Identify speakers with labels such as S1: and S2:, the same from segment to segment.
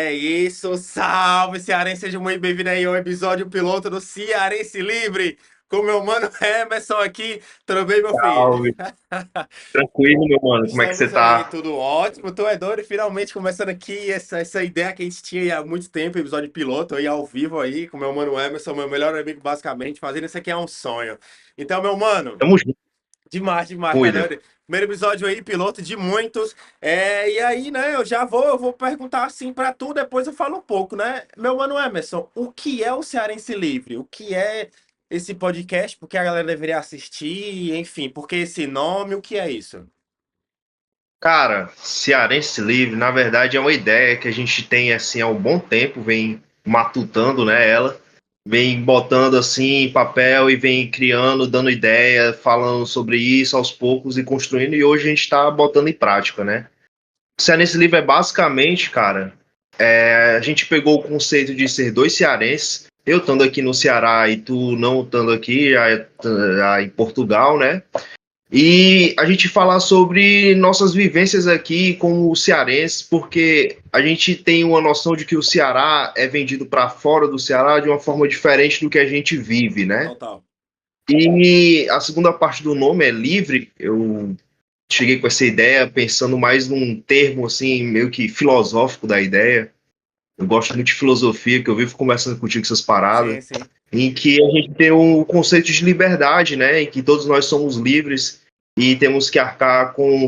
S1: É isso, salve Cearense, seja muito bem-vindo aí ao episódio piloto do Cearense Livre, com meu mano Emerson aqui, tudo bem, meu filho?
S2: Salve, tranquilo, meu mano. Como é que você
S1: Estamos aí,
S2: tá?
S1: tudo ótimo, tu é doido, e finalmente começando aqui essa ideia que a gente tinha aí há muito tempo, episódio piloto aí ao vivo aí, com meu mano Emerson, meu melhor amigo basicamente, fazendo isso aqui é um sonho. Então, meu mano,
S2: Tamo junto,
S1: demais, tá
S2: cuida.
S1: doido? Primeiro episódio aí, piloto de muitos. E aí, né, eu vou perguntar assim pra tu, depois eu falo um pouco, né? Meu mano Emerson, o que é o Cearense Livre? O que é esse podcast? Por que a galera deveria assistir? Enfim, por que esse nome? O que é isso?
S2: Cara, Cearense Livre, na verdade, é uma ideia que a gente tem assim há um bom tempo, vem matutando, né, ela, vem botando assim em papel e vem criando, dando ideia, falando sobre isso aos poucos e construindo, e hoje a gente tá botando em prática, né? O Cearense Livre é basicamente, cara, a gente pegou o conceito de ser dois cearenses, eu estando aqui no Ceará e tu não estando aqui, já em Portugal, né? E a gente falar sobre nossas vivências aqui como cearenses, porque a gente tem uma noção de que o Ceará é vendido para fora do Ceará de uma forma diferente do que a gente vive, né?
S1: Total.
S2: E a segunda parte do nome é livre. Eu cheguei com essa ideia pensando mais num termo assim, meio que filosófico da ideia. Eu gosto muito de filosofia, que eu vivo conversando contigo essas paradas,
S1: Sim, sim.
S2: em que a gente tem o conceito de liberdade, né? Em que todos nós somos livres e temos que arcar com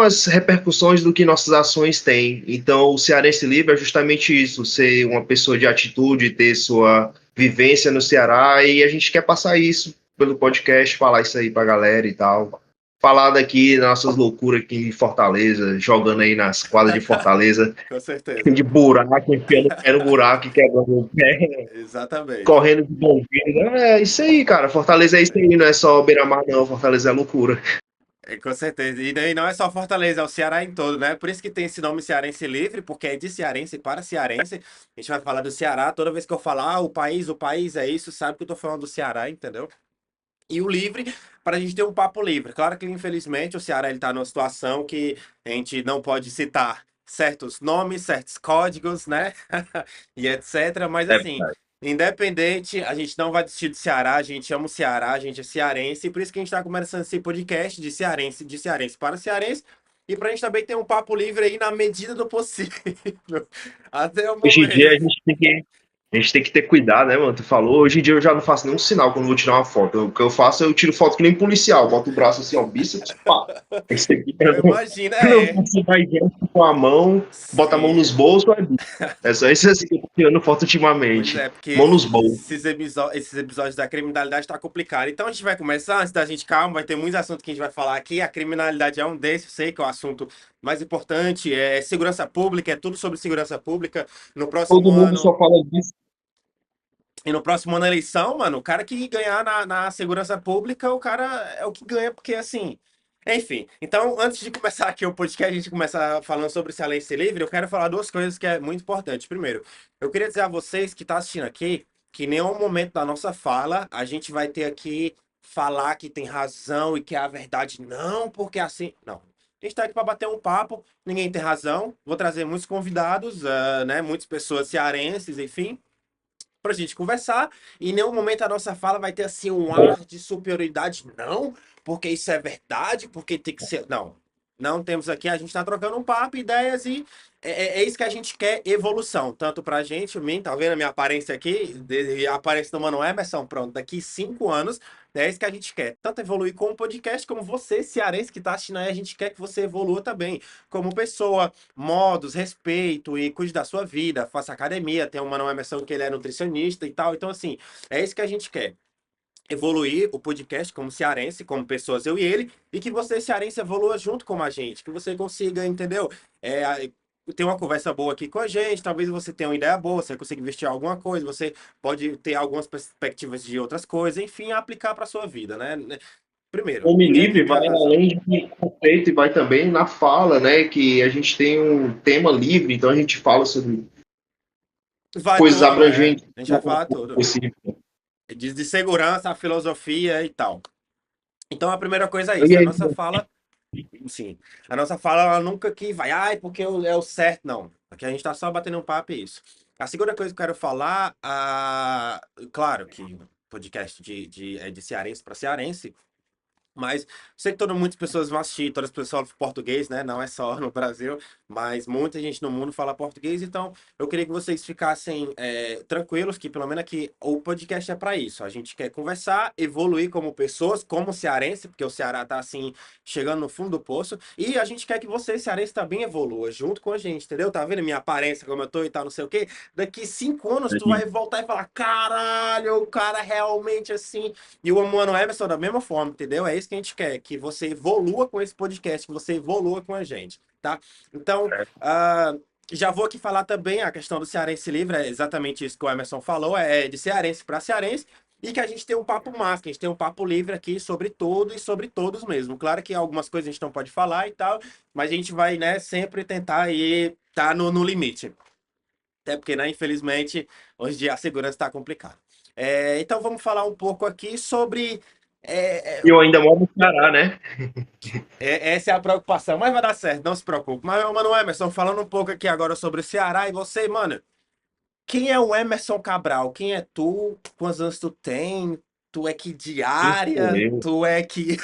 S2: as repercussões do que nossas ações têm. Então, o Cearense Livre é justamente isso, ser uma pessoa de atitude, ter sua vivência no Ceará, e a gente quer passar isso pelo podcast, falar isso aí pra galera e tal. Falar daqui das nossas loucuras aqui em Fortaleza, jogando aí nas quadras de Fortaleza,
S1: Com certeza.
S2: de buraco, enfiando o pé no buraco e quebrando o pé,
S1: Exatamente.
S2: correndo de bombeiro. É isso aí, cara. Fortaleza é isso aí, não é só beira-mar, não. Fortaleza é loucura.
S1: Com certeza. E daí não é só Fortaleza, é o Ceará em todo, né? Por isso que tem esse nome Cearense Livre, porque é de cearense para cearense. A gente vai falar do Ceará. Toda vez que eu falar o país é isso, sabe que eu tô falando do Ceará, entendeu? E o livre, para a gente ter um papo livre. Claro que, infelizmente, o Ceará ele tá numa situação que a gente não pode citar certos nomes, certos códigos, né? E etc. Mas,
S2: É
S1: assim,
S2: verdade.
S1: independente, a gente não vai desistir do Ceará, a gente ama o Ceará, a gente é cearense, e por isso que a gente está começando esse podcast de cearense para cearense, e para a gente também ter um papo livre aí na medida do possível, até o
S2: Hoje em dia
S1: momento.
S2: a gente tem que ter cuidado, né, mano? Tu falou, hoje em dia eu já não faço nenhum sinal quando eu vou tirar uma foto. O que eu faço é eu tiro foto que nem policial, boto o braço assim, ó, bíceps, pá. Esse aqui,
S1: Eu imagino,
S2: eu não consigo mais ver com a mão, bota a mão nos
S1: sim.
S2: bolsos, é bíceps. É só isso assim que eu tô tirando foto
S1: Pois
S2: ultimamente.
S1: é, porque
S2: Mão nos bolsos.
S1: esses episódios da criminalidade tá complicado. Então a gente vai começar, antes da gente, calma, vai ter muitos assuntos que a gente vai falar aqui. A criminalidade é um desses, eu sei que é o assunto mais importante, é segurança pública, é tudo sobre segurança pública. No próximo
S2: Todo mundo
S1: ano,
S2: só fala disso.
S1: e no próximo ano, a eleição, mano, o cara que ganhar na segurança pública, o cara é o que ganha, porque assim. Enfim, então antes de começar aqui o podcast, a gente começar falando sobre Silêncio Livre, eu quero falar duas coisas que é muito importante. Primeiro, eu queria dizer a vocês que estão assistindo aqui que em nenhum momento da nossa fala a gente vai ter aqui falar que tem razão e que é a verdade. Não, porque assim. Não. A gente está aqui para bater um papo, ninguém tem razão. Vou trazer muitos convidados, né? Muitas pessoas cearenses, enfim pra gente conversar, e em nenhum momento a nossa fala vai ter assim um ar de superioridade, não, porque isso é verdade, porque tem que ser. Não. Não temos aqui, a gente está trocando um papo, ideias e é isso que a gente quer, evolução. Tanto pra gente, mim, tá vendo a minha aparência aqui? A aparência do Mano Emerson, pronto, daqui 5 anos, é isso que a gente quer. Tanto evoluir com o podcast, como você, cearense, que tá assistindo aí, a gente quer que você evolua também, como pessoa, modos, respeito e cuide da sua vida, faça academia. Tem o Mano Emerson que ele é nutricionista e tal. Então, assim, é isso que a gente quer. Evoluir o podcast como cearense, como pessoas, eu e ele, e que você, cearense, evolua junto com a gente, que você consiga, entendeu? Ter uma conversa boa aqui com a gente, talvez você tenha uma ideia boa, você consiga investir em alguma coisa, você pode ter algumas perspectivas de outras coisas, enfim, aplicar para sua vida, né? Primeiro,
S2: Nome
S1: ninguém aqui
S2: livre
S1: tem a
S2: vai
S1: razão.
S2: além de conceito e vai também na fala, né? Que a gente tem um tema livre, então a gente fala sobre
S1: Vai
S2: coisas
S1: tudo, é.
S2: abrangentes
S1: A gente vai falar tudo.
S2: específicas.
S1: De segurança, a filosofia e tal. Então a primeira coisa é
S2: E
S1: isso, a
S2: aí,
S1: nossa fala. Sim. A nossa fala, ela nunca que vai, ai, porque é o certo, não. Aqui a gente tá só batendo um papo e isso. A segunda coisa que eu quero falar, claro que podcast é de cearense para cearense, mas sei que muitas pessoas vão assistir, todas as pessoas falam português, né? Não é só no Brasil, mas muita gente no mundo fala português. Então, eu queria que vocês ficassem tranquilos, que pelo menos aqui o podcast é para isso. A gente quer conversar, evoluir como pessoas, como cearense, porque o Ceará tá assim, chegando no fundo do poço. E a gente quer que você, cearense, também evolua junto com a gente, entendeu? Tá vendo minha aparência, como eu tô e tal, não sei o quê? Daqui 5 anos tu vai voltar e falar: caralho, o cara realmente assim. E o Mano Emerson da mesma forma, entendeu? É isso que a gente quer, que você evolua com esse podcast, que você evolua com a gente, tá? Então, já vou aqui falar também a questão do Cearense Livre, é exatamente isso que o Emerson falou, é de cearense para cearense, e que a gente tem um papo massa, que a gente tem um papo livre aqui sobre tudo e sobre todos mesmo. Claro que algumas coisas a gente não pode falar e tal, mas a gente vai, né, sempre tentar ir tá no limite. Até porque, né, infelizmente, hoje em dia a segurança está complicada. Então vamos falar um pouco aqui sobre.
S2: E eu ainda moro no Ceará, né?
S1: Essa é a preocupação, mas vai dar certo, não se preocupe. Mas, mano, Emerson, falando um pouco aqui agora sobre o Ceará e você, mano, quem é o Emerson Cabral? Quem é tu? Quantos anos tu tem? Tu é que de
S2: Quem sou
S1: área?
S2: eu?
S1: Tu é que.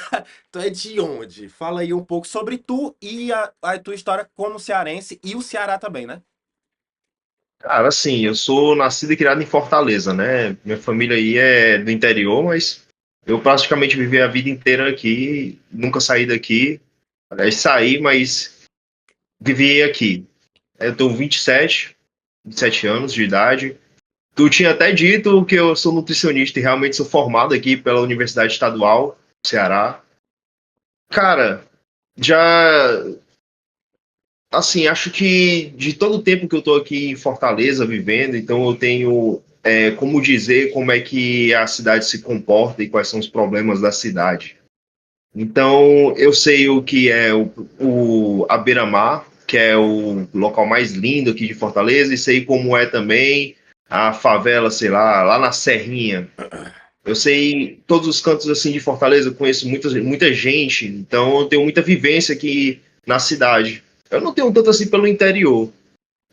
S1: Tu é de onde? Fala aí um pouco sobre tu e a tua história como cearense e o Ceará também, né?
S2: Cara, assim, eu sou nascido e criado em Fortaleza, né? Minha família aí é do interior, mas eu praticamente vivi a vida inteira aqui, nunca saí daqui. Aliás, saí, mas vivi aqui. Eu tenho 27 anos de idade. Tu tinha até dito que eu sou nutricionista e realmente sou formado aqui pela Universidade Estadual do Ceará. Cara, já assim, acho que de todo o tempo que eu tô aqui em Fortaleza vivendo, então eu tenho como dizer como é que a cidade se comporta e quais são os problemas da cidade. Então, eu sei o que é a Beira-Mar, que é o local mais lindo aqui de Fortaleza, e sei como é também a favela, sei lá na Serrinha. Eu sei todos os cantos assim de Fortaleza, eu conheço muita gente, então eu tenho muita vivência aqui na cidade. Eu não tenho tanto assim pelo interior,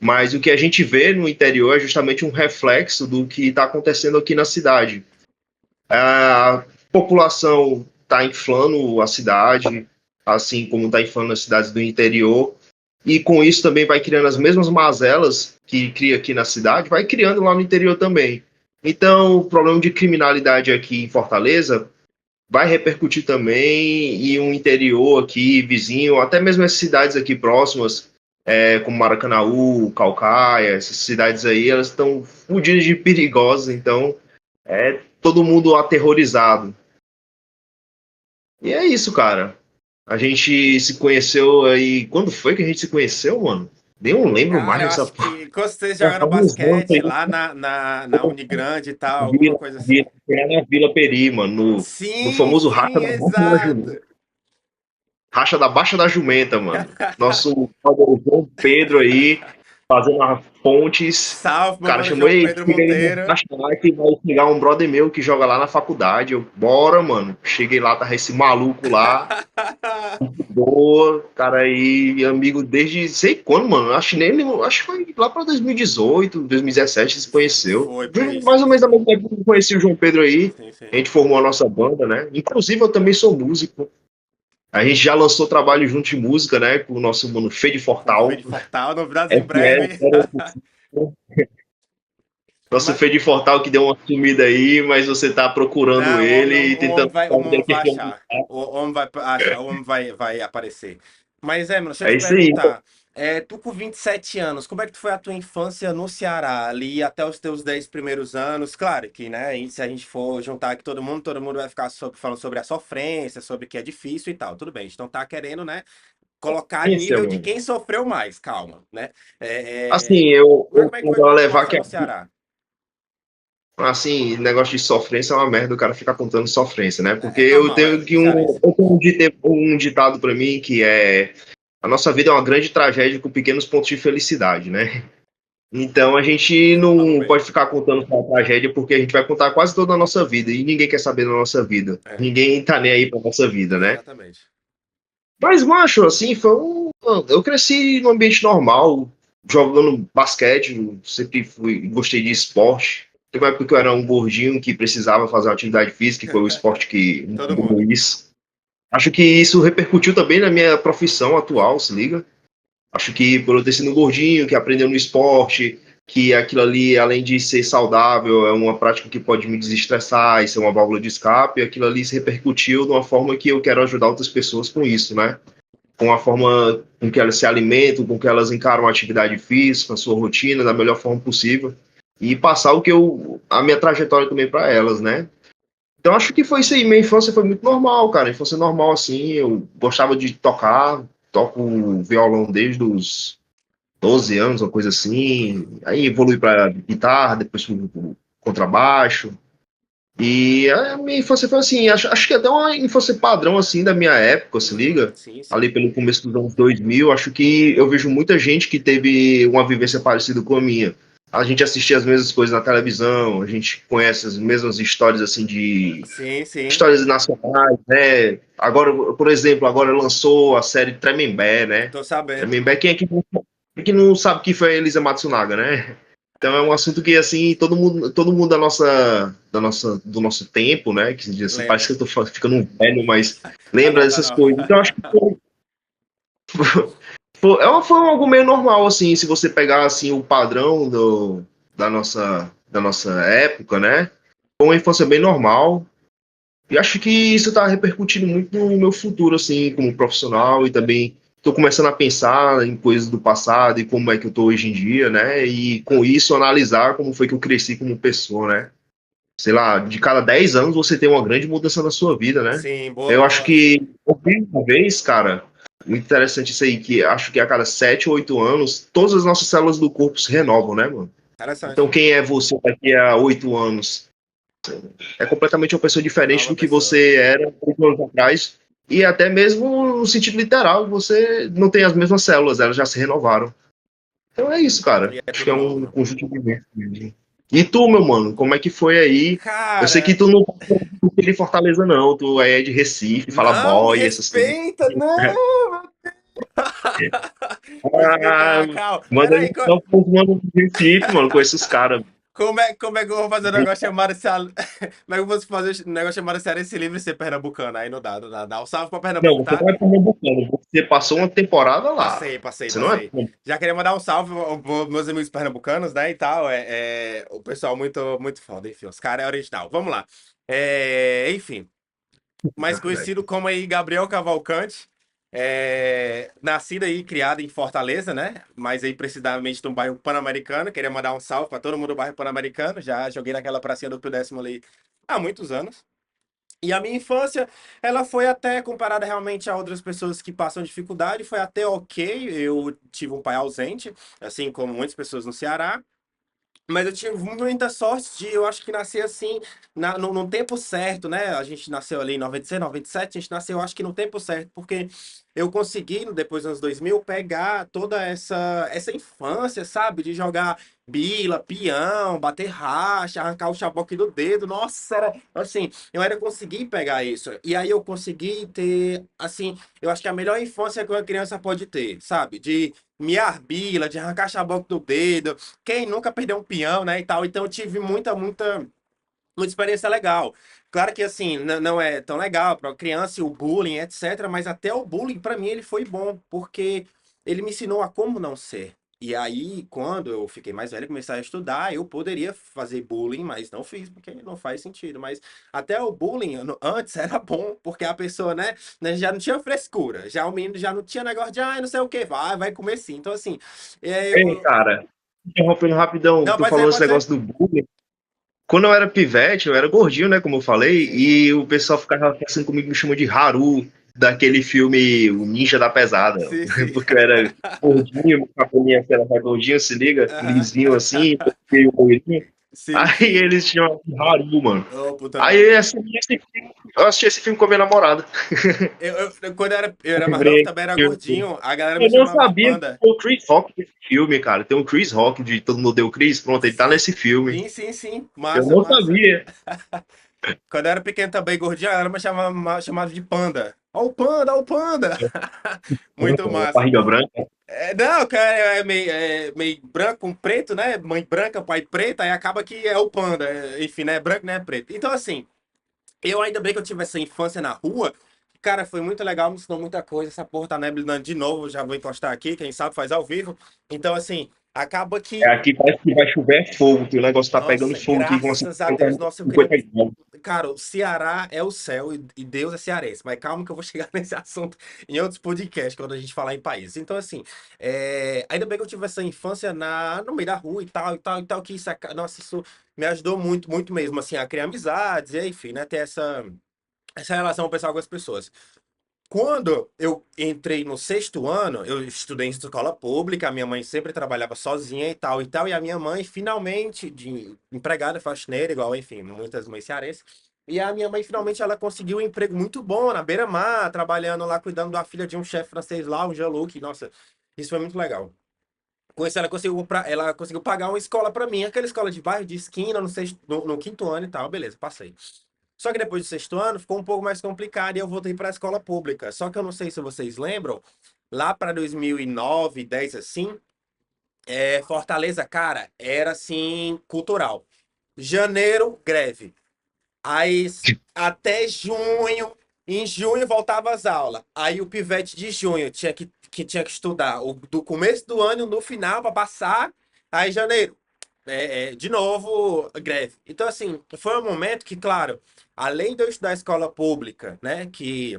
S2: mas o que a gente vê no interior é justamente um reflexo do que está acontecendo aqui na cidade. A população está inflando a cidade, assim como está inflando as cidades do interior, e com isso também vai criando as mesmas mazelas que cria aqui na cidade, vai criando lá no interior também. Então, o problema de criminalidade aqui em Fortaleza vai repercutir também em um interior aqui, vizinho, até mesmo as cidades aqui próximas, como Maracanaú, Calcaia, essas cidades aí, elas estão fodidas de perigosas, então todo mundo aterrorizado. E é isso, cara. A gente se conheceu aí. Quando foi que a gente se conheceu, mano? Nem eu lembro
S1: Cara,
S2: mais
S1: eu
S2: dessa
S1: acho
S2: porra.
S1: que quando vocês
S2: Já
S1: jogando
S2: faz uns anos
S1: basquete
S2: aí,
S1: lá na Unigrande e tal, alguma
S2: Vila,
S1: coisa assim.
S2: Vila, na Vila Peri, mano, no
S1: Sim,
S2: famoso racha
S1: sim,
S2: da Baixa da Jumenta.
S1: exato.
S2: Racha da Baixa da Jumenta, mano. Nosso padre João Pedro aí, fazendo as pontes.
S1: Salve,
S2: O
S1: meu
S2: cara
S1: mano
S2: chamou,
S1: João
S2: ei,
S1: Pedro
S2: chega aí no
S1: Monteiro.
S2: racha lá que vai chegar um brother meu que joga lá na faculdade. Eu, bora, mano. Cheguei lá, tava esse maluco lá. Boa, cara aí, amigo desde sei quando, mano. Acho nem lembro, acho que foi lá pra 2018, 2017 se conheceu.
S1: Foi por aí,
S2: Mais
S1: sim,
S2: ou menos da
S1: sim.
S2: mesma época que eu conheci o João Pedro aí.
S1: Sim,
S2: A
S1: sim.
S2: gente formou a nossa banda, né? Inclusive eu também sou músico. A gente já lançou trabalho junto de música, né? Com o nosso mano Fê de
S1: Com o Fê
S2: Fortal.
S1: de Fortal, novidades em
S2: FR,
S1: breve.
S2: nosso
S1: Mas,
S2: Fê de Fortal que deu uma sumida aí, mas você tá procurando
S1: não,
S2: ele e
S1: o homem
S2: tentando
S1: vai, o
S2: fazer
S1: homem
S2: ele
S1: vai
S2: aqui.
S1: achar. O homem vai achar, o homem vai aparecer. Mas, mano, deixa eu
S2: É
S1: te
S2: isso aí.
S1: perguntar. Tu com 27 anos, como é que foi a tua infância no Ceará, ali até os teus 10 primeiros anos? Claro que, né, e se a gente for juntar aqui todo mundo vai ficar falando sobre a sofrência, sobre que é difícil e tal. Tudo bem, a gente não tá querendo, né, colocar
S2: Esse,
S1: nível de
S2: mano.
S1: quem sofreu mais, calma, né?
S2: Assim, eu
S1: Como é que foi
S2: tento
S1: tua
S2: levar
S1: infância
S2: que
S1: no Ceará?
S2: assim, negócio de sofrência é uma merda o cara ficar contando sofrência, né? Porque
S1: É normal, é cearense.
S2: eu tenho um ditado pra mim que é a nossa vida é uma grande tragédia com pequenos pontos de felicidade, né? Então a gente
S1: Falou
S2: não
S1: bem.
S2: pode ficar contando só a tragédia porque a gente vai contar quase toda a nossa vida e ninguém quer saber da nossa vida.
S1: É,
S2: Ninguém tá nem aí pra nossa vida, né?
S1: exatamente.
S2: Mas, macho, assim, foi um. Eu cresci num ambiente normal, jogando basquete, sempre fui, gostei de esporte. Teve uma época que eu era um gordinho que precisava fazer uma atividade física, e foi o esporte que
S1: Todo
S2: mudou
S1: mundo.
S2: isso. Acho que isso repercutiu também na minha profissão atual, se liga. Acho que por eu ter sido um gordinho, que aprendeu no esporte, que aquilo ali, além de ser saudável, é uma prática que pode me desestressar e ser uma válvula de escape, aquilo ali se repercutiu de uma forma que eu quero ajudar outras pessoas com isso, né? Com a forma com que elas se alimentam, com que elas encaram a atividade física, a sua rotina da melhor forma possível e passar a minha trajetória também para elas, né? Então acho que foi isso aí. Minha infância foi muito normal, cara. Infância normal assim. Eu gostava de tocar, toco violão desde os 12 anos, uma coisa assim. Aí evolui para guitarra, depois fui pro contrabaixo. E a minha infância foi assim, acho que até uma infância padrão assim da minha época, se liga?
S1: Sim, sim.
S2: Ali pelo começo dos anos 2000, acho que eu vejo muita gente que teve uma vivência parecida com a minha. A gente assistia as mesmas coisas na televisão, a gente conhece as mesmas histórias assim de
S1: Sim, sim.
S2: histórias nacionais, né? Agora, por exemplo, agora lançou a série Tremembé, né?
S1: Tô sabendo.
S2: Tremembé, quem não sabe que foi a Elisa Matsunaga, né? Então é um assunto que assim todo mundo do nosso tempo, né? Que assim, parece
S1: Lembra.
S2: que eu tô ficando um velho, mas
S1: Tá
S2: lembra
S1: não, tá
S2: dessas
S1: não.
S2: coisas. Então acho que foi algo meio normal assim, se você pegar assim o padrão da nossa época, né? Foi uma infância bem normal. E acho que isso está repercutindo muito no meu futuro, assim, como profissional, e também estou começando a pensar em coisas do passado e como é que eu estou hoje em dia, né? E com isso analisar como foi que eu cresci como pessoa, né? Sei lá, de cada 10 anos você tem uma grande mudança na sua vida, né?
S1: Sim, boa,
S2: Eu acho
S1: boa.
S2: que, uma vez, cara, muito interessante isso aí, que acho que a cada 7 ou 8 anos, todas as nossas células do corpo se renovam, né, mano? Então,
S1: Interessante.
S2: quem é você daqui a 8 anos? É completamente uma pessoa diferente
S1: Nova
S2: do que
S1: pessoa.
S2: você era 8 anos atrás. E até mesmo no sentido literal, você não tem as mesmas células, elas já se renovaram. Então é isso, cara.
S1: E é
S2: Acho que
S1: tudo
S2: é um
S1: novo.
S2: conjunto de eventos mesmo. E tu, meu mano, como é que foi aí? Eu sei que
S1: Cara,
S2: tu não é de Fortaleza, não. Tu é de Recife, fala
S1: não, me
S2: boy, essas coisas.
S1: respeita, não! Vou
S2: Ah,
S1: explicar, calma.
S2: manda
S1: Peraí,
S2: aí, não, mano, de Recife, mano, com esses caras.
S1: como é que eu vou fazer um negócio chamado como é que eu vou fazer um negócio chamado Cearense Livre e ser pernambucano? Aí não dá, não dá. Dá um salve pra Pernambuco,
S2: Não, você
S1: tá?
S2: não é pernambucano, você passou uma temporada lá.
S1: Passei, passei,
S2: Você não é
S1: passei. Já queria mandar um salve aos meus amigos pernambucanos, né, e tal. O pessoal muito, muito foda, enfim. Os caras é original. Vamos lá. Enfim, mais conhecido como aí Gabriel Cavalcante. Nascido aí, criado em Fortaleza, né? Mas aí precisamente no bairro Pan-Americano. Queria mandar um salve para todo mundo do bairro Pan-Americano. Já joguei naquela pracinha do Pio Décimo ali há muitos anos. E a minha infância, ela foi até, comparada realmente a outras pessoas que passam dificuldade, foi até ok. Eu tive um pai ausente, assim como muitas pessoas no Ceará. Mas eu tive muita sorte de, eu acho que nascer assim, no tempo certo, né? A gente nasceu ali em 96, 97, a gente nasceu, acho que no tempo certo, porque eu consegui, depois dos anos 2000, pegar toda essa infância, sabe? De jogar bila, peão, bater racha, arrancar o chaboque do dedo. Nossa, era assim, eu era conseguir pegar isso. E aí eu consegui ter, assim, eu acho que a melhor infância que uma criança pode ter, sabe? De miar bila, de arrancar chaboque do dedo, quem nunca perdeu um peão, né, e tal. Então eu tive muita experiência legal. Claro que assim, não é tão legal para criança e o bullying, etc, mas até o bullying para mim ele foi bom, porque ele me ensinou a como não ser. E aí, quando eu fiquei mais velho, comecei a estudar, eu poderia fazer bullying, mas não fiz, porque não faz sentido. Mas até o bullying antes era bom, porque a pessoa, né, já não tinha frescura. Já o menino já não tinha negócio de, não sei o que, vai comer sim. Então, assim,
S2: Ei, cara, interrompendo rapidão,
S1: não,
S2: tu
S1: pode ser,
S2: falou esse
S1: pode ser.
S2: negócio do bullying. Quando eu era pivete, eu era gordinho, né, como eu falei,
S1: Sim, sim.
S2: e o pessoal ficava assim comigo, me chamou de Haru, daquele filme O Ninja da Pesada,
S1: Sim, sim.
S2: porque eu era gordinho, meu cabelinho assim, era gordinho, se liga,
S1: Aham.
S2: lisinho assim, meio loirinho.
S1: Sim,
S2: Aí
S1: sim.
S2: eles tinham de Haru, mano.
S1: Ô, puta
S2: Aí
S1: merda.
S2: eu assisti esse filme com a minha namorada.
S1: Quando eu era mais novo,
S2: Lembrei.
S1: também era gordinho, a galera me
S2: Eu não
S1: chamava de
S2: sabia que
S1: panda.
S2: tem o Chris Rock nesse filme, cara. Tem o Chris Rock de Todo Mundo Deu o Chris. Pronto, ele tá nesse filme.
S1: Sim, sim, sim.
S2: Eu
S1: Massa,
S2: não
S1: massa.
S2: sabia.
S1: Quando eu era pequeno também, gordinho, a galera me chamava de panda. Ó o panda, ó o panda. Muito massa,
S2: Barriga
S1: pô.
S2: branca.
S1: Não, cara, é meio branco com preto, né? Mãe branca, pai preto, aí acaba que é o panda. Enfim, né? Branco, né? Preto. Então, assim, eu ainda bem que eu tive essa infância na rua. Cara, foi muito legal, me ensinou muita coisa. Essa porra tá neblinando de novo, já vou encostar aqui, quem sabe faz ao vivo. Então, assim, acaba
S2: É,
S1: que.
S2: aqui parece que vai chover fogo, que o negócio tá pegando
S1: Nossa,
S2: fogo aqui com
S1: graças a Deus. Nossa, eu queria.
S2: 50 graus.
S1: Cara, o Ceará é o céu e Deus é cearense. Mas calma que eu vou chegar nesse assunto em outros podcasts, quando a gente falar em países. Então, assim, ainda bem que eu tive essa infância no meio da rua e tal, e tal, e tal, que isso, nossa, isso me ajudou muito, muito mesmo, assim, a criar amizades, e enfim, né, ter essa relação pessoal com as pessoas. Quando eu entrei no sexto ano, eu estudei em escola pública, a minha mãe sempre trabalhava sozinha e tal, e a minha mãe finalmente, de empregada faxineira, igual, enfim, muitas mães cearenses, e a minha mãe finalmente ela conseguiu um emprego muito bom na beira-mar, trabalhando lá, cuidando da filha de um chefe francês lá, o Jean-Luc, nossa, isso foi muito legal. Com isso, ela conseguiu pagar uma escola pra mim, aquela escola de bairro, de esquina, no quinto ano e tal, beleza, passei. Só que depois do sexto ano ficou um pouco mais complicado e eu voltei para a escola pública. Só que eu não sei se vocês lembram, lá para 2009, 10 assim, Fortaleza, cara, era assim, cultural. Janeiro, greve. Aí até junho, em junho voltava às aulas. Aí o pivete de junho tinha que estudar do começo do ano no final para passar. Aí janeiro, de novo, greve. Então, assim, foi um momento que, claro, além de eu estudar escola pública, né, que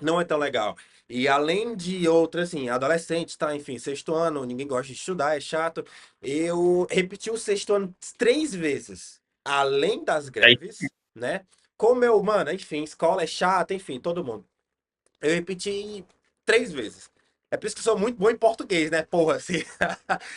S1: não é tão legal, e além de outras, assim, adolescente, tá, enfim, sexto ano, ninguém gosta de estudar, é chato, eu repeti o sexto ano 3 vezes, além das
S2: Aí,
S1: greves, né, como eu, mano, enfim, escola é chata, enfim, todo mundo. Eu repeti 3 vezes. É por isso que eu sou muito bom em português, né? Porra, assim.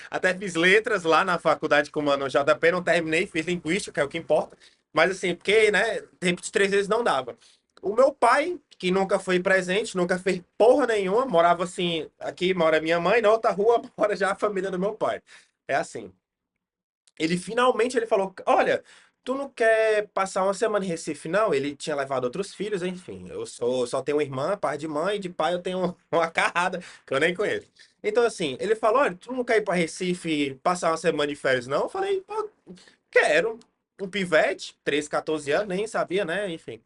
S1: Até fiz letras lá na faculdade com o mano JP, não terminei, fiz linguística, que é o que importa. Mas assim, porque, né, repetir 3 vezes não dava. O meu pai, que nunca foi presente, nunca fez porra nenhuma, morava assim, aqui mora minha mãe, na outra rua mora já a família do meu pai. É assim. Ele finalmente ele falou: Olha, tu não quer passar uma semana em Recife, não? Ele tinha levado outros filhos, enfim. Só tenho uma irmã, pai de mãe, e de pai eu tenho uma carrada que eu nem conheço. Então, assim, ele falou: Olha, tu não quer ir para Recife passar uma semana de férias, não? Eu falei: Pô, quero. Um pivete, 13, 14 anos, nem sabia, né? Enfim,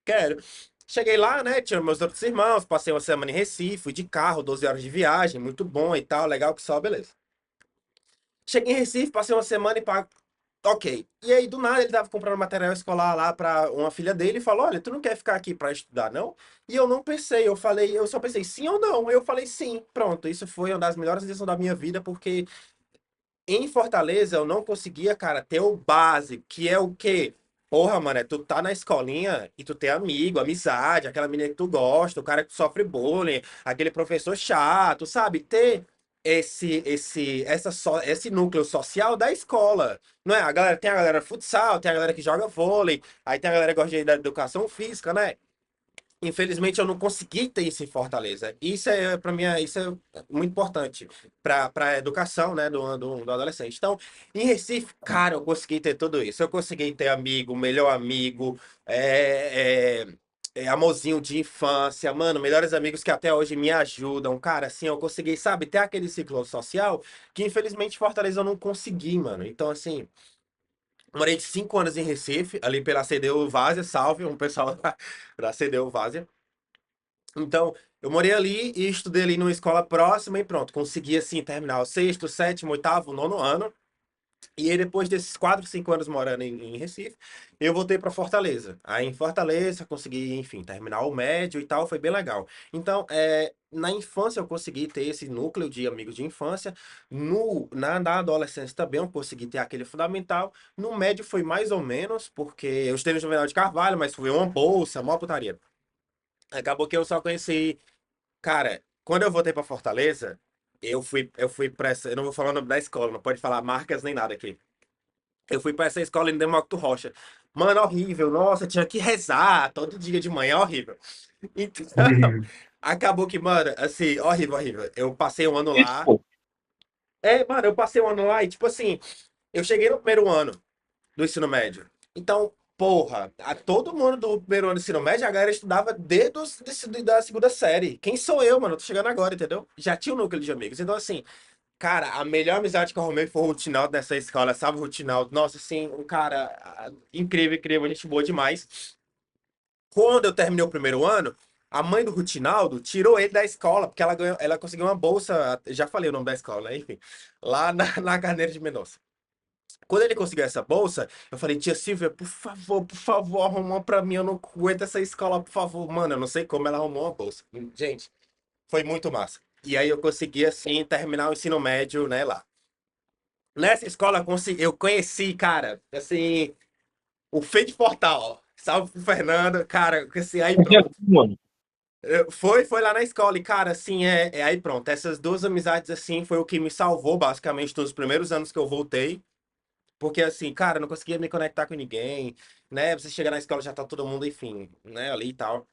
S1: quero. Cheguei lá, né? Tinha meus outros irmãos, passei uma semana em Recife, fui de carro, 12 horas de viagem, muito bom e tal, legal que só, beleza. Cheguei em Recife, passei uma semana e pá, ok. E aí, do nada, ele tava comprando material escolar lá pra uma filha dele e falou: Olha, tu não quer ficar aqui pra estudar, não? E eu não pensei, eu só pensei sim ou não. Eu falei sim, pronto. Isso foi uma das melhores decisões da minha vida, porque em Fortaleza eu não conseguia, cara, ter o básico, que é o quê? Porra, mano, tu tá na escolinha e tu tem amigo, amizade, aquela menina que tu gosta, o cara que sofre bullying, aquele professor chato, sabe? Ter esse núcleo social da escola. Não é? Tem a galera futsal, tem a galera que joga vôlei, aí tem a galera que gosta da educação física, né? Infelizmente eu não consegui ter isso em Fortaleza. Isso é para mim, isso é muito importante para a educação, né, do adolescente. Então, em Recife, cara, eu consegui ter tudo isso. Eu consegui ter amigo, melhor amigo, amorzinho de infância, mano, melhores amigos que até hoje me ajudam. Cara, assim, eu consegui, sabe, ter aquele ciclo social que infelizmente em Fortaleza eu não consegui, mano. Então, assim, morei 5 anos em Recife, ali pela CDU Várzea, salve, um pessoal da CDU Várzea. Então, eu morei ali e estudei ali numa escola próxima e pronto, consegui assim terminar o sexto, sétimo, oitavo, nono ano. E aí, depois desses 4, 5 anos morando em Recife, eu voltei para Fortaleza. Aí em Fortaleza, consegui, enfim, terminar o médio e tal, foi bem legal. Então, na infância eu consegui ter esse núcleo de amigos de infância. Na adolescência também eu consegui ter aquele fundamental. No médio foi mais ou menos, porque eu estudei no Juvenal de Carvalho, mas foi uma bolsa, uma putaria. Acabou que eu só conheci. Cara, quando eu voltei pra Fortaleza, eu fui pra essa. Eu não vou falar o nome da escola, não pode falar marcas nem nada aqui. Eu fui pra essa escola em Demócrito Rocha. Mano, horrível. Nossa, tinha que rezar todo dia de manhã, horrível. Então, acabou que, mano, assim, horrível, horrível. Eu passei um ano
S2: isso,
S1: lá.
S2: pô.
S1: Mano, eu passei um ano lá e, tipo assim, eu cheguei no primeiro ano do ensino médio. Então, Porra, todo mundo do primeiro ano do ensino médio, a galera estudava desde da segunda série. Quem sou eu, mano? Eu tô chegando agora, entendeu? Já tinha um núcleo de amigos. Então, assim, cara, a melhor amizade que eu arrumei foi o Rutinaldo nessa escola, sabe, o Rutinaldo? Nossa, assim, um cara incrível, incrível, gente boa demais. Quando eu terminei o primeiro ano, a mãe do Rutinaldo tirou ele da escola, porque ela conseguiu uma bolsa, já falei o nome da escola, né? Enfim, lá na Carneiro de Mendonça. Quando ele conseguiu essa bolsa, eu falei, tia Silvia, por favor, arruma uma pra mim, eu não aguento essa escola, por favor. Mano, eu não sei como ela arrumou uma bolsa. Gente, foi muito massa. E aí eu consegui, assim, terminar o ensino médio, né, lá. Nessa escola eu conheci, cara, assim, o Fade Portal. Salve pro Fernando, cara, assim, aí
S2: Fazia
S1: pronto.
S2: tudo, mano.
S1: Foi lá na escola e, cara, assim, aí pronto. Essas duas amizades, assim, foi o que me salvou, basicamente, nos primeiros anos que eu voltei. Porque assim, cara, eu não conseguia me conectar com ninguém, né? Você chega na escola já tá todo mundo, enfim, né, ali e tal.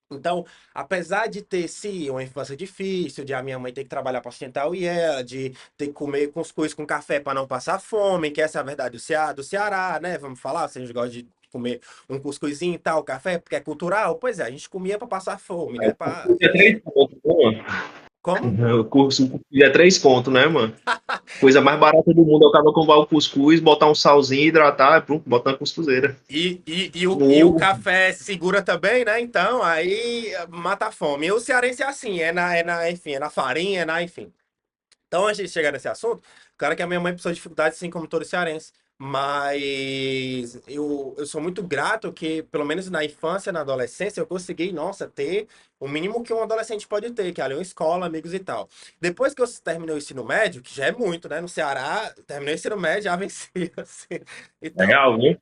S1: Então, apesar de ter, sim, uma infância difícil, de a minha mãe ter que trabalhar para sustentar eu e ela, de ter que comer cuscuz com café para não passar fome, que essa é a verdade do Ceará, né? Vamos falar, vocês gostam de comer um cuscuzinho e tal, café, porque é cultural? Pois é, a gente comia para passar fome, né?
S2: É três contos, né, mano?
S1: Como?
S2: O curso é 3 contos, né, mano? Coisa mais barata do mundo é o cara comprar o cuscuz, botar um salzinho, hidratar, pronto, botar na cuscuzeira.
S1: E o café segura também, né? Então, aí mata a fome. E o cearense é assim, enfim, é na farinha, enfim. Então, antes de chegar nesse assunto, claro que a minha mãe passou dificuldade, assim como todo cearense. Mas eu sou muito grato que, pelo menos na infância, na adolescência, eu consegui, nossa, ter o mínimo que um adolescente pode ter, que é ali uma escola, amigos e tal. Depois que eu terminei o ensino médio, que já é muito, né? No Ceará, terminei o ensino médio, já venci, assim, e tal.
S2: Legal, viu?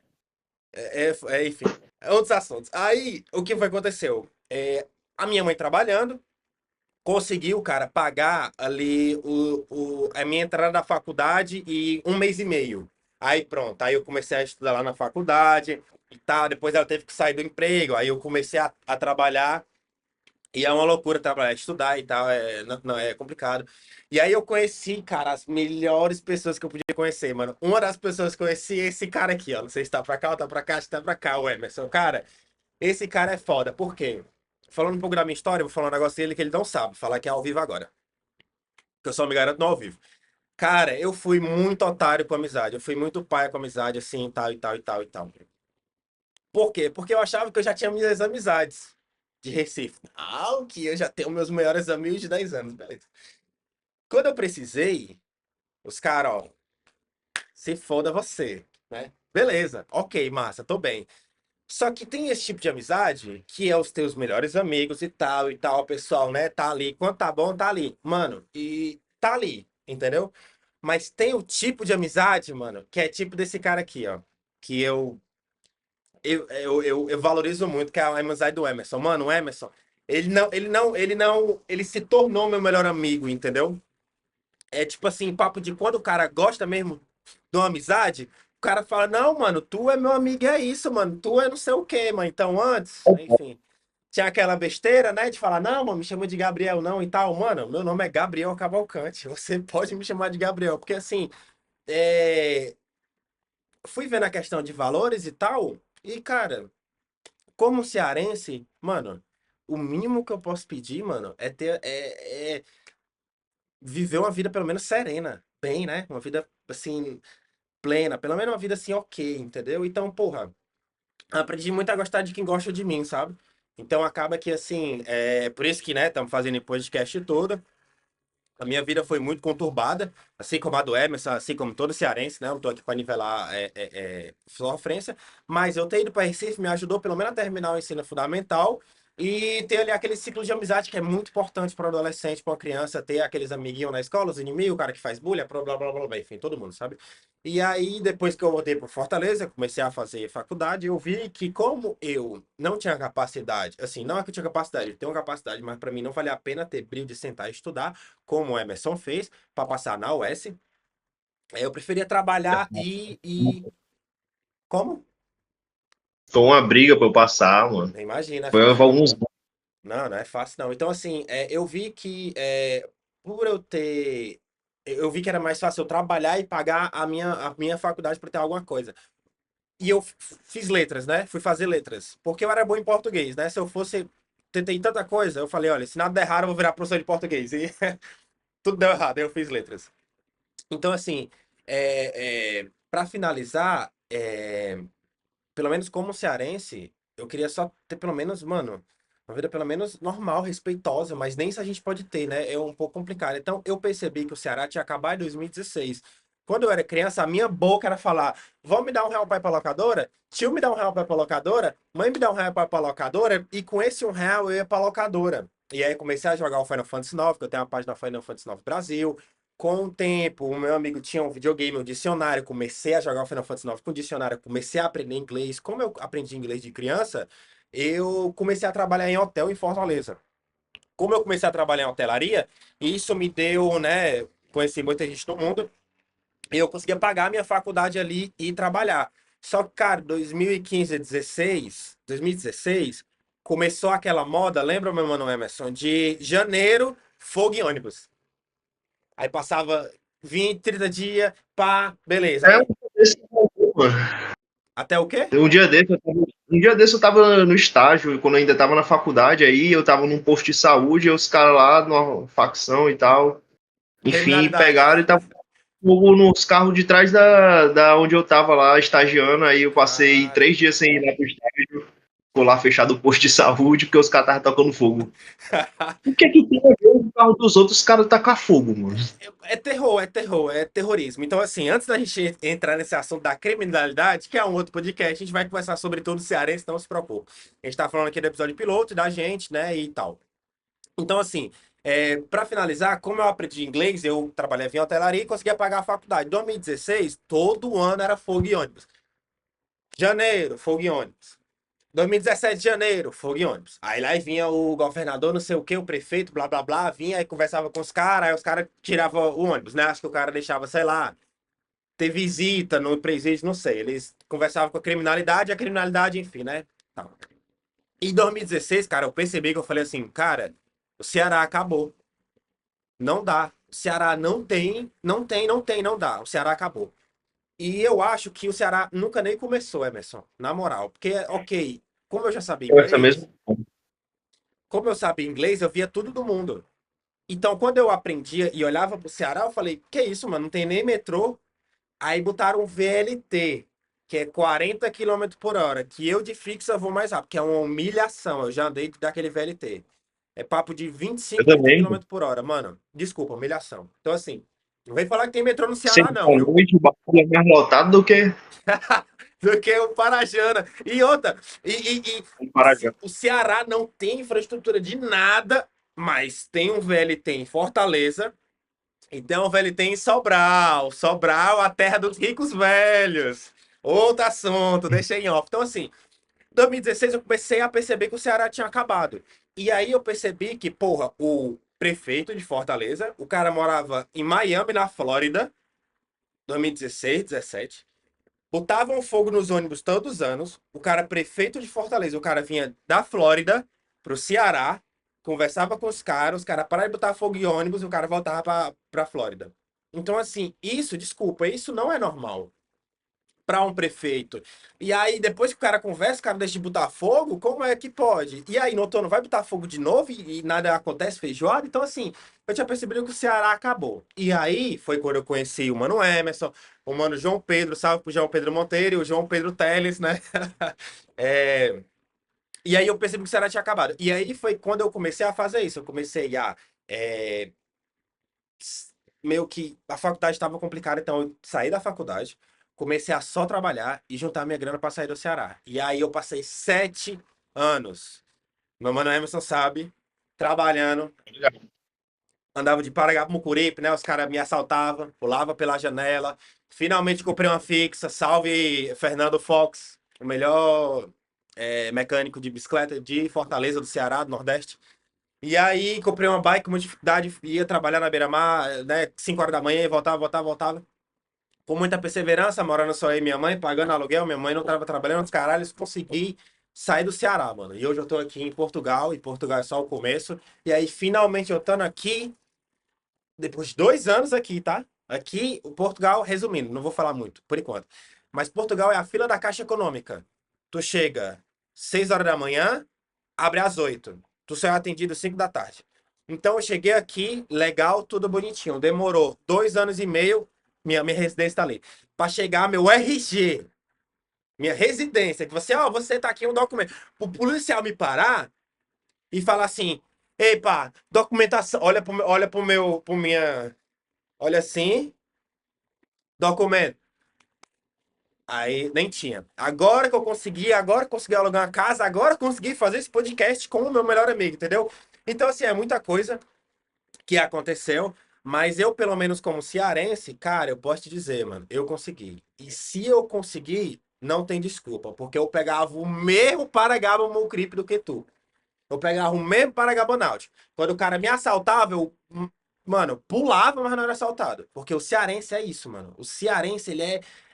S1: Enfim, outros assuntos. Aí, o que foi que aconteceu? A minha mãe trabalhando, conseguiu, cara, pagar ali a minha entrada na faculdade e um mês e meio. Aí pronto, aí eu comecei a estudar lá na faculdade e tal. Depois ela teve que sair do emprego, aí eu comecei a trabalhar. E é uma loucura trabalhar, estudar e tal, não, é complicado. E aí eu conheci, cara, as melhores pessoas que eu podia conhecer, mano. Uma das pessoas que eu conheci é esse cara aqui, ó. Não sei se tá pra cá ou tá pra cá, se tá pra cá, o Emerson. Cara, esse cara é foda. Por quê? Falando um pouco da minha história, eu vou falar um negócio dele que ele não sabe. Falar que é ao vivo agora. Que eu só me garanto no ao vivo. Cara, eu fui muito otário com amizade. Eu fui muito paia com amizade, assim, tal e tal e tal e tal. Por quê? Porque eu achava que eu já tinha minhas amizades de Recife. Ah, que eu já tenho meus melhores amigos de 10 anos, beleza. Quando eu precisei, os caras, ó, se foda você, né? Beleza, ok, massa, tô bem. Só que tem esse tipo de amizade que é os teus melhores amigos e tal, o pessoal, né? Tá ali. Quando tá bom, tá ali. Mano, e tá ali, entendeu? Mas tem o tipo de amizade, mano, que é tipo desse cara aqui, ó. Que eu valorizo muito, que é a amizade do Emerson. Mano, o Emerson, ele se tornou meu melhor amigo, entendeu? É tipo assim, papo de quando o cara gosta mesmo de uma amizade, o cara fala, não, mano, tu é meu amigo, é isso, mano, tu é não sei o quê, mano. Então antes, enfim, tinha aquela besteira, né, de falar, não, mano, me chama de Gabriel, não, e tal. Mano, meu nome é Gabriel Cavalcante, você pode me chamar de Gabriel, porque assim, é, fui vendo a questão de valores e tal, e cara, como cearense, mano, o mínimo que eu posso pedir, mano, é viver uma vida pelo menos serena, bem, né? Uma vida assim plena, pelo menos uma vida assim ok, entendeu? Então, porra, aprendi muito a gostar de quem gosta de mim, sabe? Então acaba que assim, por isso que, né, estamos fazendo esse podcast todo. A minha vida foi muito conturbada, assim como a do Emerson, assim como todo cearense, né? Eu não tô aqui para nivelar sofrência, mas eu ter ido para Recife me ajudou pelo menos a terminar o ensino fundamental e ter ali aquele ciclo de amizade que é muito importante para o adolescente, para uma criança, ter aqueles amiguinhos na escola, os inimigos, o cara que faz bullying, blá, blá, blá, blá, blá, enfim, todo mundo, sabe? E aí, depois que eu voltei para Fortaleza, comecei a fazer faculdade, eu vi que como eu não tinha capacidade, assim, não é que eu tinha capacidade, eu tenho capacidade, mas para mim não valia a pena ter brilho de sentar e estudar, como o Emerson fez, para passar na UES. Eu preferia trabalhar e. Como?
S2: Foi uma briga pra eu passar, mano.
S1: Imagina.
S2: Foi alguns.
S1: Não, não é fácil, não. Então, assim, eu vi que por eu ter. Eu vi que era mais fácil eu trabalhar e pagar a minha faculdade para ter alguma coisa. E eu fiz letras, né? Fui fazer letras. Porque eu era bom em português, né? Se eu fosse. Tentei tanta coisa, eu falei, olha, se nada der errado, eu vou virar professor de português. E tudo deu errado, aí eu fiz letras. Então, assim, para finalizar, pelo menos como cearense, eu queria só ter pelo menos, mano, uma vida pelo menos normal, respeitosa, mas nem isso a gente pode ter, né? É um pouco complicado. Então, eu percebi que o Ceará tinha acabado em 2016. Quando eu era criança, a minha boca era falar: vão me dar R$ 1 para ir pra locadora? Tio me dá R$ 1 para ir pra locadora? Mãe me dá R$ 1 para ir pra locadora? E com esse R$ 1 eu ia pra locadora. E aí comecei a jogar o Final Fantasy IX, que eu tenho uma página Final Fantasy IX Brasil. Com o tempo, o meu amigo tinha um videogame, um dicionário, comecei a jogar o Final Fantasy IX com dicionário, comecei a aprender inglês. Como eu aprendi inglês de criança, eu comecei a trabalhar em hotel em Fortaleza. Como eu comecei a trabalhar em hotelaria, isso me deu, né, conheci muita gente no mundo, e eu conseguia pagar a minha faculdade ali e trabalhar. Só que, cara, 2015, 16, 2016, começou aquela moda, lembra, meu mano Emerson, de janeiro, fogo em ônibus. Aí passava 20, 30 dias, pá, beleza.
S2: É um
S1: Aí,
S2: dia desse, mano.
S1: até o quê?
S2: Um dia desse eu tava no estágio, quando eu ainda tava na faculdade, aí eu tava num posto de saúde, e os caras lá, numa facção e tal, enfim,
S1: Criminalidade.
S2: pegaram e tava fogo nos carros de trás da onde eu tava lá estagiando, aí eu passei
S1: Cara.
S2: 3 dias sem ir lá pro estágio, ficou lá fechado o posto de saúde, porque os caras estavam tocando fogo. O que é que tem a ver com o carro dos outros, os caras tacam fogo, mano?
S1: É terror, é terror, é terrorismo. Então, assim, antes da gente entrar nesse assunto da criminalidade, que é um outro podcast, a gente vai conversar sobre tudo cearense, não se preocupe. A gente tá falando aqui do episódio piloto, da gente, né, e tal. Então, assim, para finalizar, como eu aprendi inglês, eu trabalhei em hotelaria e conseguia pagar a faculdade. Em 2016, todo ano era fogo em ônibus. Janeiro, fogo em ônibus. 2017 de janeiro, fogo em ônibus. Aí lá vinha o governador, não sei o que, o prefeito, blá blá blá, vinha e conversava com os caras, aí os caras tiravam o ônibus, né? Acho que o cara deixava, sei lá, ter visita no presídio, não sei. Eles conversavam com a criminalidade, enfim, né? Tá. Em 2016, cara, eu percebi que eu falei assim, cara, o Ceará acabou. Não dá. O Ceará não dá. O Ceará acabou. E eu acho que o Ceará nunca nem começou, Emerson, na moral. Porque, ok, como eu já sabia
S2: Essa mesma.
S1: inglês, como eu sabia inglês, eu via tudo do mundo. Então, quando eu aprendia e olhava pro Ceará, eu falei, que isso, mano, não tem nem metrô. Aí botaram um VLT, que é 40 quilômetros por hora, que eu de fixa vou mais rápido, que é uma humilhação. Eu já andei daquele VLT. É papo de
S2: Eu
S1: 25, 30
S2: também.
S1: quilômetros por hora. Mano, desculpa, humilhação. Então, assim, não vem falar que tem metrô no Ceará,
S2: Sempre à
S1: não, viu?
S2: noite, o bagulho é mais lotado do que
S1: Do que o Parajana. E outra,
S2: o Parajá.
S1: o Ceará não tem infraestrutura de nada, mas tem um VLT em Fortaleza e tem um VLT em Sobral. Sobral, a terra dos ricos velhos. Outro assunto, deixa em off. Então, assim, em 2016 eu comecei a perceber que o Ceará tinha acabado. E aí eu percebi que, porra, o prefeito de Fortaleza, o cara morava em Miami, na Flórida, 2016, 17. Botavam fogo nos ônibus todos os anos. O cara, prefeito de Fortaleza, o cara vinha da Flórida pro Ceará, conversava com os caras pararam de botar fogo em ônibus e o cara voltava pra Flórida. Então, assim, isso, desculpa, isso não é normal para um prefeito. E aí, depois que o cara conversa, o cara deixa de botar fogo, como é que pode? E aí, no outono vai botar fogo de novo e nada acontece feijoada? Então, assim, eu tinha percebido que o Ceará acabou. E aí, foi quando eu conheci o Mano Emerson, o Mano João Pedro, salve pro João Pedro Monteiro e o João Pedro Teles, né? É, e aí eu percebi que o Ceará tinha acabado. E aí foi quando eu comecei a fazer isso. Eu comecei a é, meio que a faculdade estava complicada, então eu saí da faculdade, comecei a só trabalhar e juntar minha grana para sair do Ceará. E aí eu passei 7 anos. Meu mano Emerson sabe, trabalhando, andava de Paraguaçu-Mucuripe, né? Os caras me assaltavam, pulava pela janela. Finalmente comprei uma fixa. Salve Fernando Fox, o melhor mecânico de bicicleta de Fortaleza, do Ceará, do Nordeste. E aí comprei uma bike com muita dificuldade, ia trabalhar na beira-mar, né? 5 horas da manhã e voltava, voltava, voltava. Com muita perseverança, morando só aí minha mãe, pagando aluguel, minha mãe não tava trabalhando, os caralhos, consegui sair do Ceará, mano. E hoje eu tô aqui em Portugal, e Portugal é só o começo. E aí, finalmente, eu estando aqui, depois de 2 anos aqui, tá? Aqui, o Portugal, resumindo, não vou falar muito, por enquanto. Mas Portugal é a fila da Caixa Econômica. Tu chega 6 horas da manhã, abre às 8. Tu só é atendido 5 da tarde. Então eu cheguei aqui, legal, tudo bonitinho. Demorou 2 anos e meio, minha residência tá ali. Pra chegar meu RG, minha residência, que você, ó, você tá aqui um documento. O policial me parar e falar assim: ei, pá, documentação, pro minha. Olha assim, documento. Aí nem tinha. Agora que eu consegui alugar uma casa, agora eu consegui fazer esse podcast com o meu melhor amigo, entendeu? Então, assim, é muita coisa que aconteceu, mas eu, pelo menos como cearense, cara, eu posso te dizer, mano, eu consegui. E se eu conseguir, não tem desculpa, porque eu pegava o mesmo Paragaba Mucripe do que tu. Eu pegava o mesmo Paragabonaut. Quando o cara me assaltava, mano, pulava, mas não era assaltado. Porque o cearense é isso, mano. O cearense,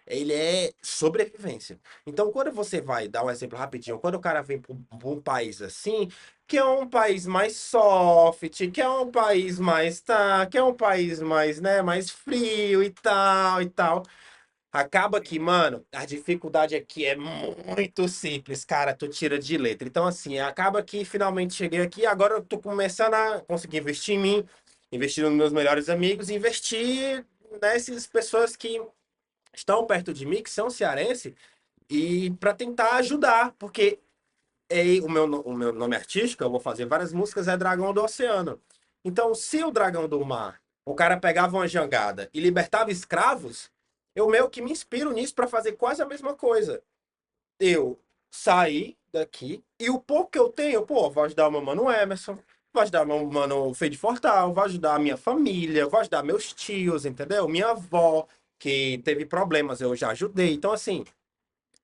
S1: ele é sobrevivência. Então, quando você vai, dar um exemplo rapidinho, quando o cara vem pra um país assim, que é um país mais soft, que é um país mais, tá, que é um país mais, né, mais frio e tal e tal. Acaba que, mano, a dificuldade aqui é muito simples, cara, tu tira de letra. Então, assim, acaba que finalmente cheguei aqui, agora eu tô começando a conseguir investir em mim, investir nos meus melhores amigos, investir nessas pessoas que estão perto de mim, que são cearense, e para tentar ajudar, porque o meu nome artístico, eu vou fazer várias músicas, é Dragão do Oceano. Então, se o Dragão do Mar, o cara pegava uma jangada e libertava escravos, eu meio que me inspiro nisso para fazer quase a mesma coisa. Eu saí daqui e o pouco que eu tenho, pô, vou ajudar o meu mano Emerson, vou ajudar o meu mano Fede Fortal, vou ajudar a minha família, vou ajudar meus tios, entendeu? Minha avó, que teve problemas, eu já ajudei. Então, assim,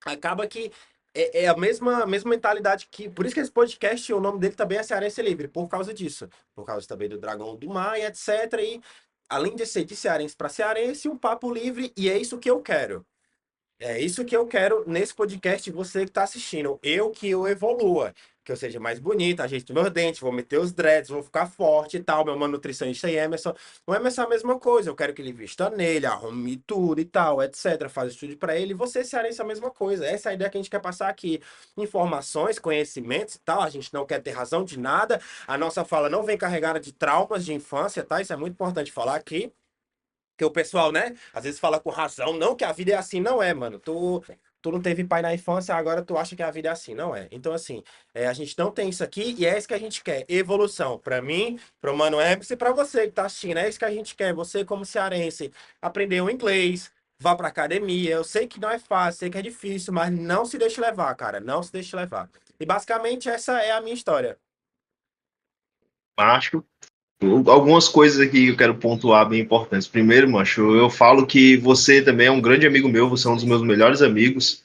S1: acaba que é a mesma mentalidade que. Por isso que esse podcast, o nome dele também é Cearense Livre, por causa disso. Por causa também do Dragão do Mar e etc. E além de ser de cearense para cearense, um papo livre, e é isso que eu quero. É isso que eu quero nesse podcast, você que está assistindo. Que eu evolua, que eu seja mais bonita, ajeite meus dentes, vou meter os dreads, vou ficar forte e tal. Meu mano nutricionista aí, Emerson. O Emerson é a mesma coisa. Eu quero que ele vista nele, arrume tudo e tal, etc. Faz estudo para ele. Você, cearense, é a mesma coisa. Essa é a ideia que a gente quer passar aqui. Informações, conhecimentos e tal. A gente não quer ter razão de nada. A nossa fala não vem carregada de traumas de infância, tá? Isso é muito importante falar aqui. Que o pessoal, né, às vezes fala com razão, não que a vida é assim, não é, mano. Tu não teve pai na infância, agora tu acha que a vida é assim, não é. Então, assim, a gente não tem isso aqui e é isso que a gente quer, evolução. Pra mim, pro Mano Hermes e pra você que tá assistindo, é isso que a gente quer. Você, como cearense, aprender o inglês, vá pra academia. Eu sei que não é fácil, sei que é difícil, mas não se deixe levar, cara, não se deixe levar. E basicamente essa é a minha história.
S2: Acho algumas coisas aqui que eu quero pontuar bem importantes. Primeiro, macho, eu falo que você também é um grande amigo meu, você é um dos meus melhores amigos.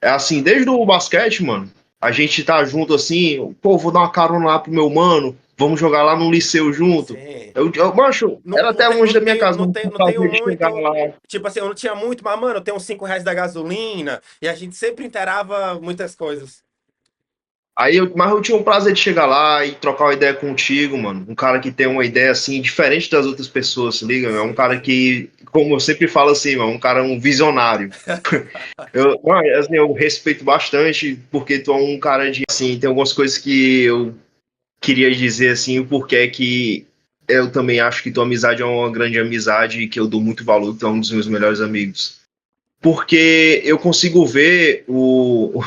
S2: É assim, desde o basquete, mano, a gente tá junto assim, pô, vou dar uma carona lá pro meu mano, vamos jogar lá no liceu junto.
S1: Sim.
S2: Macho,
S1: Não,
S2: era
S1: não,
S2: até longe
S1: não
S2: da minha
S1: tenho,
S2: casa,
S1: não
S2: mas
S1: tenho,
S2: eu
S1: não tenho
S2: prazer de chegar
S1: muito.
S2: lá.
S1: Tipo assim, eu não tinha muito, mas, mano, eu tenho uns R$ 5 da gasolina e a gente sempre inteirava muitas coisas.
S2: Mas eu tinha um prazer de chegar lá e trocar uma ideia contigo, mano. Um cara que tem uma ideia assim, diferente das outras pessoas, se liga? É um
S1: Sim,
S2: cara
S1: sim.
S2: que, como eu sempre falo assim, mano, um cara, um visionário. Mano, assim, eu respeito bastante, porque tu é um cara de, assim, tem algumas coisas que eu queria dizer, assim, o porquê que eu também acho que tua amizade é uma grande amizade e que eu dou muito valor, tu é um dos meus melhores amigos. Porque eu consigo ver o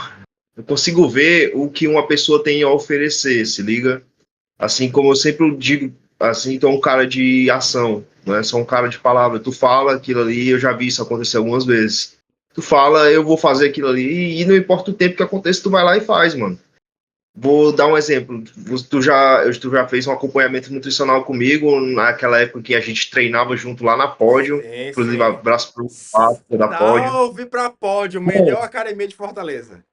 S2: que uma pessoa tem a oferecer, se liga? Assim como eu sempre digo, assim, tu é um cara de ação, não é só um cara de palavra. Tu fala aquilo ali, eu já vi isso acontecer algumas vezes. Tu fala, eu vou fazer aquilo ali, e não importa o tempo que aconteça, tu vai lá e faz, mano. Vou dar um exemplo. Tu já fez um acompanhamento nutricional comigo naquela época que a gente treinava junto lá na Pódio.
S1: Sim,
S2: Inclusive,
S1: sim.
S2: abraço pro Pato da Pódio.
S1: Salve pra pódio, melhor academia de Fortaleza.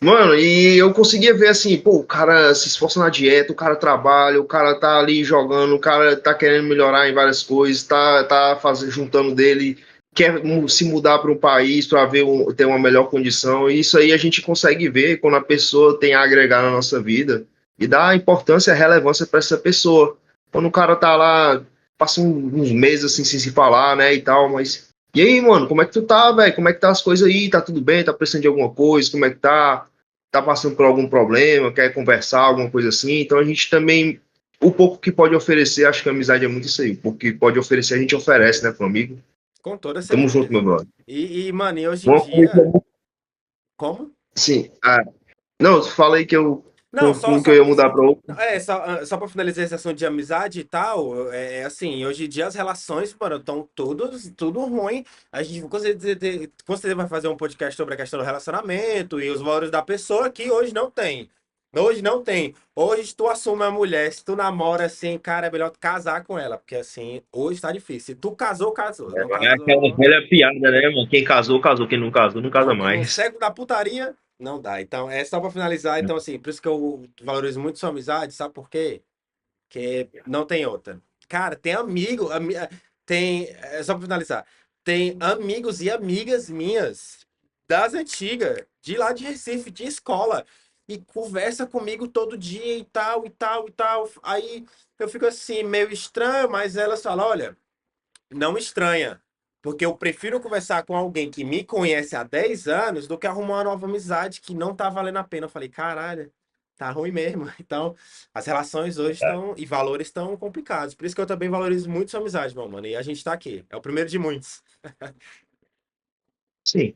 S2: Mano, e eu conseguia ver assim, pô, o cara se esforça na dieta, o cara trabalha, o cara tá ali jogando, o cara tá querendo melhorar em várias coisas, tá fazendo, juntando dele, quer se mudar para um país para ter uma melhor condição. E isso aí a gente consegue ver quando a pessoa tem a agregar na nossa vida e dá importância e relevância para essa pessoa. Quando o cara tá lá, passa uns meses assim sem se falar, né, e tal, mas E aí, mano, como é que tu tá, velho? Como é que tá as coisas aí? Tá tudo bem? Tá precisando de alguma coisa? Como é que tá? Tá passando por algum problema? Quer conversar, alguma coisa assim? Então a gente também, o pouco que pode oferecer, acho que a amizade é muito isso aí. O pouco que pode oferecer, a gente oferece, né, pro amigo.
S1: Com toda
S2: Tamo junto, meu
S1: certeza.
S2: brother.
S1: Mano, e hoje em
S2: Uma coisa,
S1: dia, como?
S2: sim. Não, falei que eu,
S1: Não,
S2: com que eu ia mudar pra outro.
S1: só pra finalizar esse assunto de amizade e tal, é assim, hoje em dia as relações, mano, estão tudo ruim. A gente com certeza vai fazer um podcast sobre a questão do relacionamento e os valores da pessoa que hoje não tem. Hoje não tem. Hoje, se tu assume uma mulher, se tu namora assim, cara, é melhor tu casar com ela, porque assim, hoje tá difícil. Se tu casou, casou. Se não
S2: É aquela
S1: casou,
S2: velha piada, né, mano? Quem casou, casou. Quem não casou, não casa
S1: no
S2: mais.
S1: cego da putaria, não dá. Então, é só pra finalizar. Então, assim, por isso que eu valorizo muito sua amizade, sabe por quê? Que não tem outra. Cara, tem amigo, só pra finalizar, tem amigos e amigas minhas das antigas, de lá de Recife, de escola, e conversa comigo todo dia e tal, e tal, e tal. Aí eu fico assim, meio estranho, mas elas falam, olha, não estranha. Porque eu prefiro conversar com alguém que me conhece há 10 anos do que arrumar uma nova amizade que não tá valendo a pena. Eu falei, caralho, tá ruim mesmo. Então, as relações hoje estão e valores estão complicados. Por isso que eu também valorizo muito sua amizade, meu mano. E a gente tá aqui. É o primeiro de muitos.
S2: Sim.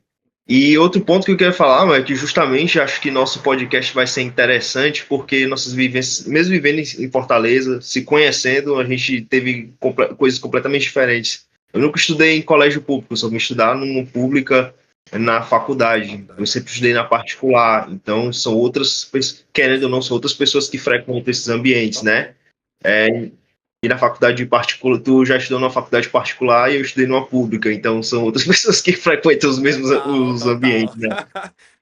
S2: E outro ponto que eu queria falar, mano, é que justamente acho que nosso podcast vai ser interessante porque nossas vivências, mesmo vivendo em Fortaleza, se conhecendo, a gente teve coisas completamente diferentes. Eu nunca estudei em colégio público, eu só vim estudar numa pública na faculdade. Eu
S1: Faculdade.
S2: sempre estudei na particular, então são outras, querendo ou não, são outras pessoas que frequentam esses ambientes,
S1: Total.
S2: né? E na faculdade particular, tu já estudou numa faculdade particular e eu estudei numa pública, então são outras pessoas que frequentam os mesmos
S1: Total,
S2: os
S1: total.
S2: ambientes, né?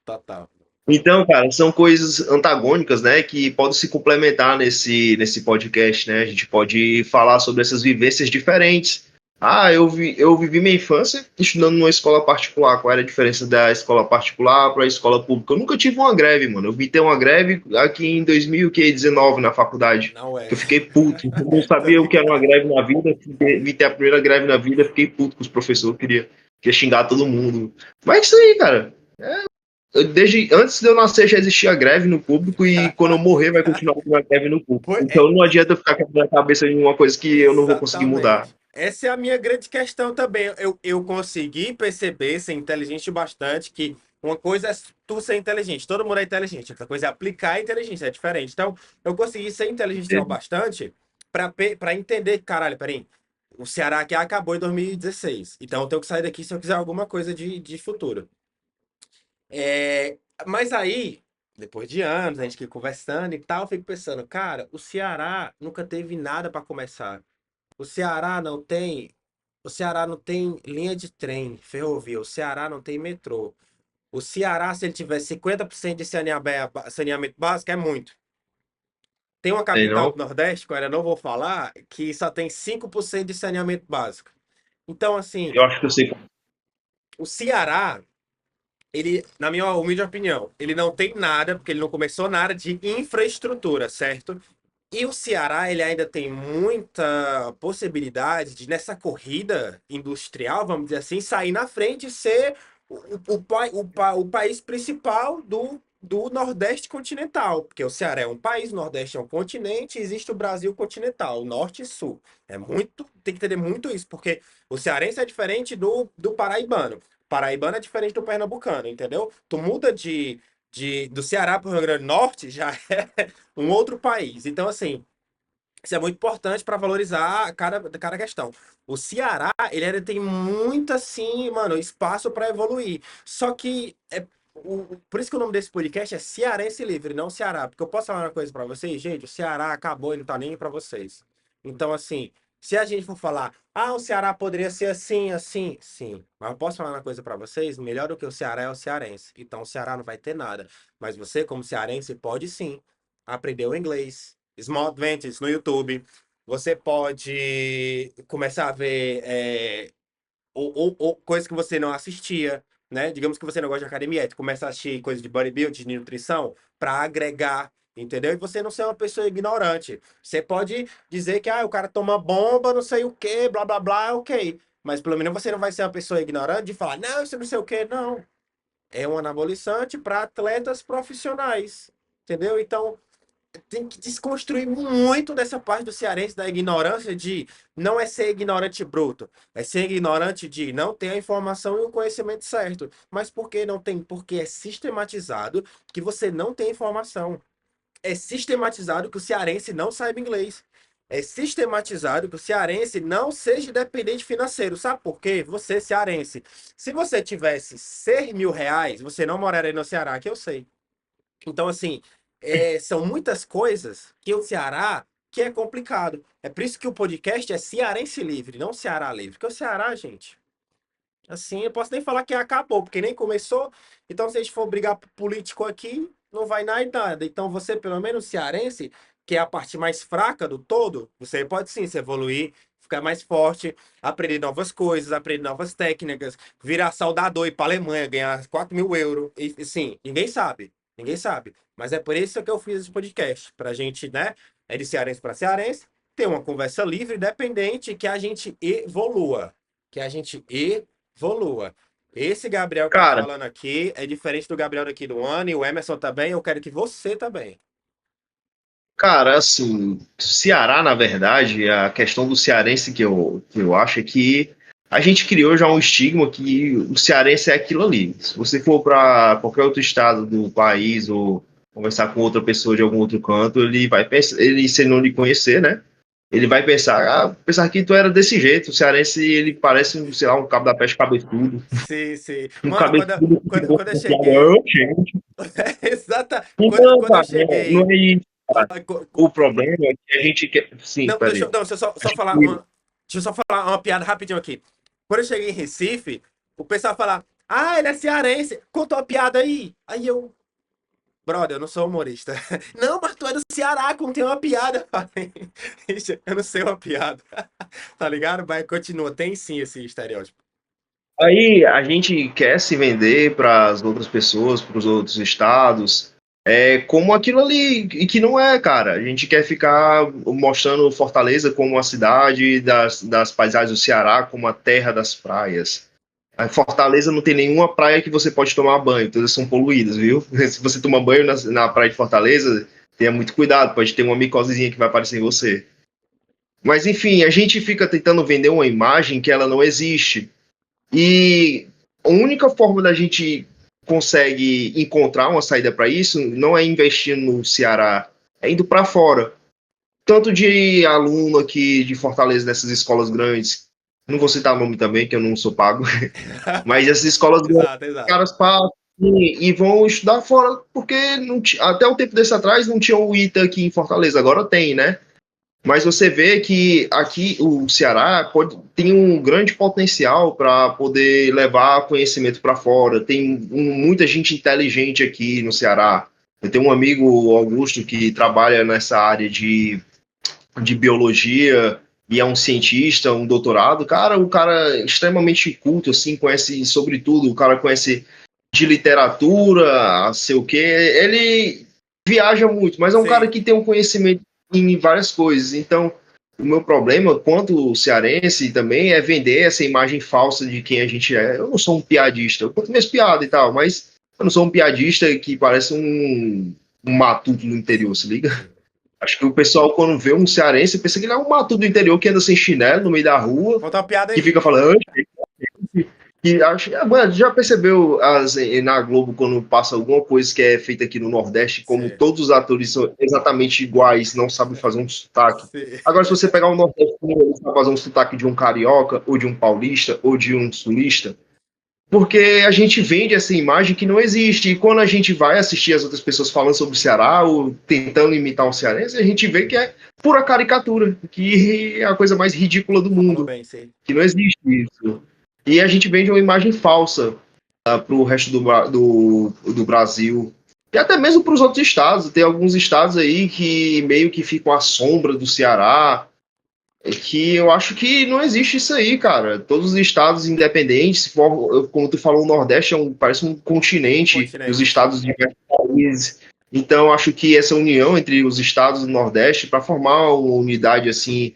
S1: Total.
S2: Então, cara, são coisas antagônicas, né, que podem se complementar nesse podcast, né? A gente pode falar sobre essas vivências diferentes. Eu vivi minha infância estudando numa escola particular. Qual era a diferença da escola particular para a escola pública? Eu nunca tive uma greve, mano. Eu vi ter uma greve aqui em 2019 na faculdade,
S1: Não
S2: que
S1: é.
S2: eu fiquei puto. Eu não
S1: Tô
S2: sabia o que era uma
S1: ligado.
S2: greve na vida. Vi ter a primeira greve na vida, fiquei puto com os professores, queria xingar todo mundo. Mas é isso aí, cara. Desde antes de eu nascer já existia greve no público e quando eu morrer vai continuar uma greve no público.
S1: Pô,
S2: Então não adianta eu ficar com a cabeça em uma coisa que eu não vou conseguir mudar.
S1: exatamente. Essa é a minha grande questão também. Eu consegui perceber, ser inteligente bastante, que uma coisa é tu ser inteligente, todo mundo é inteligente, outra coisa é aplicar a inteligência, é diferente. Então, eu consegui ser inteligente o bastante para entender, caralho, peraí, o Ceará aqui acabou em 2016, então eu tenho que sair daqui se eu quiser alguma coisa de futuro. Mas aí, depois de anos, a gente aqui conversando e tal, eu fico pensando, cara, o Ceará nunca teve nada para começar. O Ceará não tem, o Ceará não tem linha de trem, ferrovia. O Ceará não tem metrô. O Ceará, se ele tiver 50% de saneamento básico, é muito. Tem uma
S2: Tem
S1: capital do
S2: não?
S1: Nordeste, que eu ainda não vou falar, que só tem 5% de saneamento básico. Então, assim,
S2: Eu acho que eu sei.
S1: o Ceará, ele, na minha humilde opinião, ele não tem nada, porque ele não começou nada de infraestrutura, certo? E o Ceará, ele ainda tem muita possibilidade de, nessa corrida industrial, vamos dizer assim, sair na frente e ser o país principal do Nordeste continental. Porque o Ceará é um país, o Nordeste é um continente, e existe o Brasil continental, Norte e Sul. É muito, tem que entender muito isso, porque o cearense é diferente do paraibano. O paraibano é diferente do pernambucano, entendeu? Tu muda do Ceará para o Rio Grande do Norte, já é um outro país. Então, assim, isso é muito importante para valorizar cada questão. O Ceará, ele ainda tem muito, assim, mano, espaço para evoluir. Só que, por isso que o nome desse podcast é Cearense Livre, não Ceará. Porque eu posso falar uma coisa para vocês, gente, o Ceará acabou e não tá nem para vocês. Então, assim, se a gente for falar, o Ceará poderia ser assim, assim, sim. Mas eu posso falar uma coisa para vocês, melhor do que o Ceará é o cearense. Então, o Ceará não vai ter nada. Mas você, como cearense, pode sim aprender o inglês, Small Adventures no YouTube. Você pode começar a ver ou coisas que você não assistia, né? Digamos que você não gosta de academia, aí tu começa a assistir coisas de bodybuilding, de nutrição, para agregar, entendeu? E você não ser uma pessoa ignorante. Você pode dizer que o cara toma bomba, não sei o quê, blá blá blá, ok. mas pelo menos você não vai ser uma pessoa ignorante de falar, não, isso não sei o quê, não. É um anabolizante para atletas profissionais, entendeu? Então, tem que desconstruir muito dessa parte do cearense da ignorância de não é ser ignorante bruto, é ser ignorante de não ter a informação e o conhecimento certo. Mas por que não tem? Porque é sistematizado que você não tem informação. É sistematizado que o cearense não saiba inglês. É sistematizado que o cearense não seja dependente financeiro. Sabe por quê? Você, cearense, se você tivesse 6 mil reais, você não moraria no Ceará, que eu sei. Então, assim, são muitas coisas que o Ceará que é complicado. É por isso que o podcast é Cearense Livre, não Ceará Livre. Porque o Ceará, gente, assim, eu posso nem falar que acabou, porque nem começou. Então, se a gente for brigar por político aqui, não vai dar em nada. Então, você, pelo menos cearense, que é a parte mais fraca do todo, você pode sim se evoluir, ficar mais forte, aprender novas coisas, aprender novas técnicas, virar soldador e ir para Alemanha, ganhar 4.000 euros. E, sim, ninguém sabe. Ninguém sabe. Mas é por isso que eu fiz esse podcast. Pra gente, né? É de cearense para cearense, ter uma conversa livre, independente, que a gente evolua. Que a gente evolua. Esse Gabriel que tá
S2: Cara,
S1: falando aqui é diferente do Gabriel daqui do ano, e o Emerson também. Eu quero que você também.
S2: Cara, assim, Ceará, na verdade, a questão do cearense que eu acho é que a gente criou já um estigma que o cearense é aquilo ali. Se você for para qualquer outro estado do país ou conversar com outra pessoa de algum outro canto, ele vai pensar, ele se ele não lhe conhecer, né? Ele vai pensar, pensar que tu era desse jeito. O cearense, ele parece, sei lá, um cabo da peste cabeçudo.
S1: Sim, sim.
S2: Um
S1: Mano,
S2: cabeçudo que
S1: quando eu
S2: oh,
S1: cheguei.
S2: gente.
S1: Exata.
S2: Não,
S1: Quando eu
S2: cara, não
S1: cheguei.
S2: é isso.
S1: Ó,
S2: O problema é que a gente quer. Sim,
S1: Não,
S2: peraí.
S1: deixa eu
S2: A
S1: só falar
S2: gente-
S1: uma. Deixa eu só falar uma piada rapidinho aqui. Quando eu cheguei em Recife, o pessoal fala: Ah, ele é cearense, conta uma piada aí. Aí eu, brother, eu não sou humorista. Não, mas tu é do Ceará, contei uma piada. Eu falei, "Ixi, eu não sei uma piada." Tá ligado? Mas continua, tem sim esse estereótipo.
S2: Aí a gente quer se vender para as outras pessoas, para os outros estados, como aquilo ali, e que não é, cara. A gente quer ficar mostrando Fortaleza como uma cidade das paisagens do Ceará, como a terra das praias. A Fortaleza não tem nenhuma praia que você pode tomar banho, todas são poluídas, viu? Se você tomar banho na praia de Fortaleza, tenha muito cuidado, pode ter uma micosezinha que vai aparecer em você. Mas enfim, a gente fica tentando vender uma imagem que ela não existe. E a única forma da gente consegue encontrar uma saída para isso não é investindo no Ceará, é indo para fora. Tanto de aluno aqui de Fortaleza, dessas escolas grandes, não vou citar o nome também, que eu não sou pago, mas essas escolas grandes,
S1: Exato,
S2: os
S1: exato.
S2: caras passam e vão estudar fora, porque até um tempo desse atrás não tinha o ITA aqui em Fortaleza, agora tem, né? Mas você vê que aqui o Ceará tem um grande potencial para poder levar conhecimento para fora. Tem muita gente inteligente aqui no Ceará. Eu tenho um amigo, Augusto, que trabalha nessa área de biologia e é um cientista, um doutorado. Cara, o cara é extremamente culto, assim, conhece sobre tudo. O cara conhece de literatura, sei o quê. Ele viaja muito, mas é um cara
S1: Sim.
S2: que tem um conhecimento em várias coisas. Então, o meu problema, quanto cearense também, é vender essa imagem falsa de quem a gente é. Eu não sou um piadista, eu conto minhas piadas e tal, mas eu não sou um piadista que parece um matuto no interior, se liga?
S1: Sim.
S2: Acho que o pessoal, quando vê um cearense, pensa que ele é um matuto do interior que anda sem chinelo no meio da rua,
S1: Conta uma piada
S2: que
S1: aí.
S2: fica falando, que acho, mano, já percebeu na Globo quando passa alguma coisa que é feita aqui no Nordeste, como
S1: Sim.
S2: todos os atores são exatamente iguais, não sabem fazer um sotaque.
S1: Sim.
S2: Agora, se você pegar um Nordeste e fazer um sotaque de um carioca, ou de um paulista, ou de um sulista, porque a gente vende essa imagem que não existe. E quando a gente vai assistir as outras pessoas falando sobre o Ceará, ou tentando imitar um cearense, a gente vê que é pura caricatura, que é a coisa mais ridícula do
S1: Falou
S2: mundo,
S1: bem, sim.
S2: que não existe isso. E a gente vende uma imagem falsa para o resto do Brasil. E até mesmo para os outros estados. Tem alguns estados aí que meio que ficam à sombra do Ceará, que eu acho que não existe isso aí, cara. Todos os estados independentes, se for, como tu falou, o Nordeste parece um
S1: Um
S2: continente, e os
S1: continente, sim.
S2: estados de diversos países. Então, acho que essa união entre os estados do Nordeste, para formar uma unidade assim,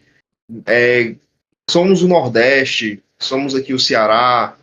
S2: somos o Nordeste, somos aqui o Ceará,